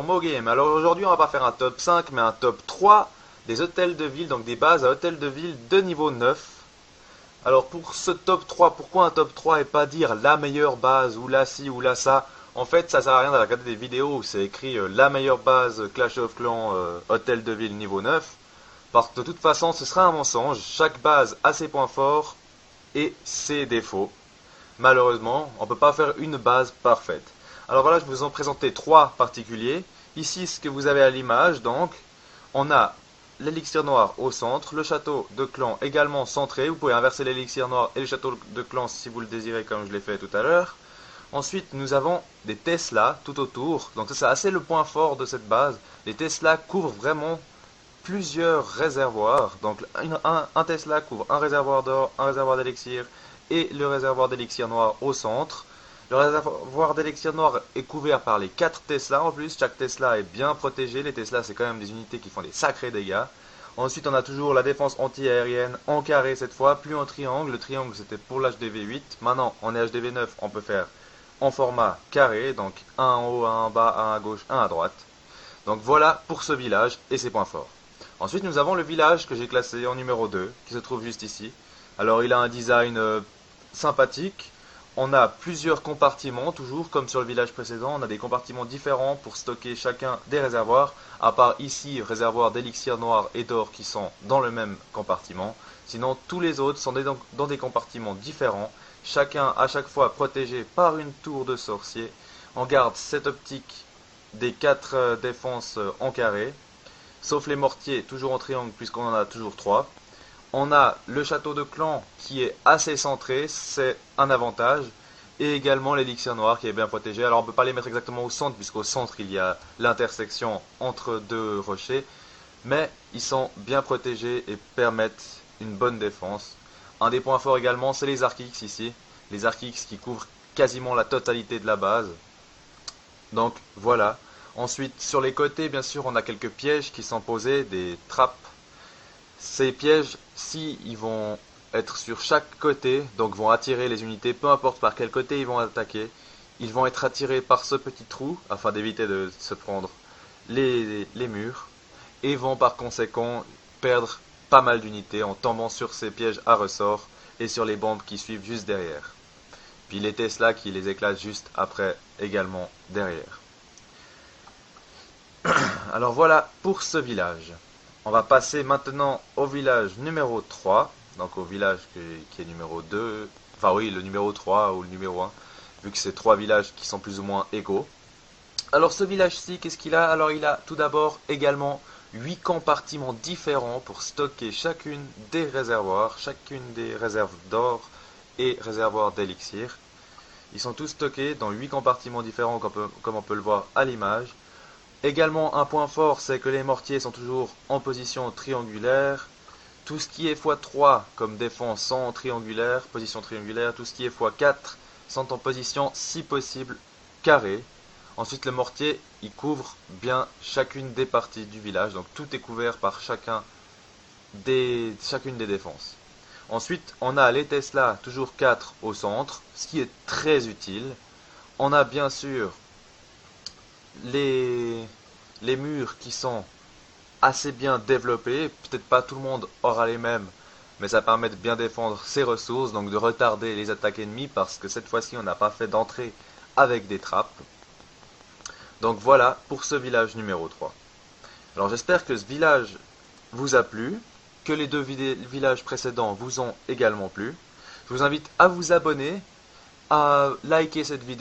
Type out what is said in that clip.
sur MoGame. Alors aujourd'hui on va pas faire un top 5 mais un top 3 des hôtels de ville, donc des bases à hôtels de ville de niveau 9. Alors pour ce top 3, pourquoi un top 3 et pas dire la meilleure base ou la ci ou la ça? En fait ça sert à rien de regarder des vidéos où c'est écrit la meilleure base Clash of Clans hôtel de ville niveau 9. Parce que de toute façon ce sera un mensonge, chaque base a ses points forts et ses défauts. Malheureusement, on ne peut pas faire une base parfaite. Alors voilà, je vous en présentais trois particuliers. Ici, ce que vous avez à l'image, donc, on a l'élixir noir au centre, le château de clan également centré. Vous pouvez inverser l'élixir noir et le château de clan si vous le désirez, comme je l'ai fait tout à l'heure. Ensuite, nous avons des Tesla tout autour. Donc ça, c'est assez le point fort de cette base. Les Tesla couvrent vraiment plusieurs réservoirs. Donc un Tesla couvre un réservoir d'or, un réservoir d'élixir et le réservoir d'élixir noir au centre. Le réservoir d'élixir noir est couvert par les 4 Tesla en plus. Chaque Tesla est bien protégé. Les Tesla, c'est quand même des unités qui font des sacrés dégâts. Ensuite, on a toujours la défense anti-aérienne en carré cette fois, plus en triangle. Le triangle, c'était pour l'HDV8. Maintenant, en HDV9, on peut faire en format carré. Donc, un en haut, un en bas, un à gauche, un à droite. Donc voilà pour ce village et ses points forts. Ensuite, nous avons le village que j'ai classé en numéro 2, qui se trouve juste ici. Alors, il a un design sympathique. On a plusieurs compartiments, toujours comme sur le village précédent. On a des compartiments différents pour stocker chacun des réservoirs. À part ici, réservoirs d'élixir noir et d'or qui sont dans le même compartiment. Sinon, tous les autres sont dans des compartiments différents. Chacun à chaque fois protégé par une tour de sorcier. On garde cette optique des 4 défenses en carré. Sauf les mortiers, toujours en triangle puisqu'on en a toujours 3. On a le château de clan qui est assez centré, c'est un avantage. Et également l'élixir noir qui est bien protégé. Alors on ne peut pas les mettre exactement au centre puisqu'au centre il y a l'intersection entre 2 rochers. Mais ils sont bien protégés et permettent une bonne défense. Un des points forts également c'est les Archix ici. Les Archix qui couvrent quasiment la totalité de la base. Donc voilà. Ensuite sur les côtés bien sûr on a quelques pièges qui sont posés, des trappes. Ces pièges, si ils vont être sur chaque côté, donc vont attirer les unités, peu importe par quel côté ils vont attaquer, ils vont être attirés par ce petit trou, afin d'éviter de se prendre les murs, et vont par conséquent perdre pas mal d'unités en tombant sur ces pièges à ressort, et sur les bombes qui suivent juste derrière. Puis les Tesla qui les éclatent juste après, également derrière. Alors voilà pour ce village. On va passer maintenant au village numéro 3, donc au village qui est numéro 2, enfin oui, le numéro 3 ou le numéro 1, vu que c'est 3 villages qui sont plus ou moins égaux. Alors ce village-ci, qu'est-ce qu'il a? Alors il a tout d'abord également 8 compartiments différents pour stocker chacune des réservoirs, chacune des réserves d'or et réservoirs d'élixir. Ils sont tous stockés dans 8 compartiments différents comme on peut le voir à l'image. Également un point fort, c'est que les mortiers sont toujours en position triangulaire. Tout ce qui est x3 comme défense sont en triangulaire, position triangulaire. Tout ce qui est x4 sont en position, si possible, carrée. Ensuite le mortier, il couvre bien chacune des parties du village. Donc tout est couvert par chacune des défenses. Ensuite on a les Tesla, toujours 4 au centre, ce qui est très utile. On a bien sûr les murs qui sont assez bien développés, peut-être pas tout le monde aura les mêmes, mais ça permet de bien défendre ses ressources, donc de retarder les attaques ennemies, parce que cette fois-ci on n'a pas fait d'entrée avec des trappes. Donc voilà pour ce village numéro 3. Alors j'espère que ce village vous a plu, que les 2 villages précédents vous ont également plu. Je vous invite à vous abonner, à liker cette vidéo.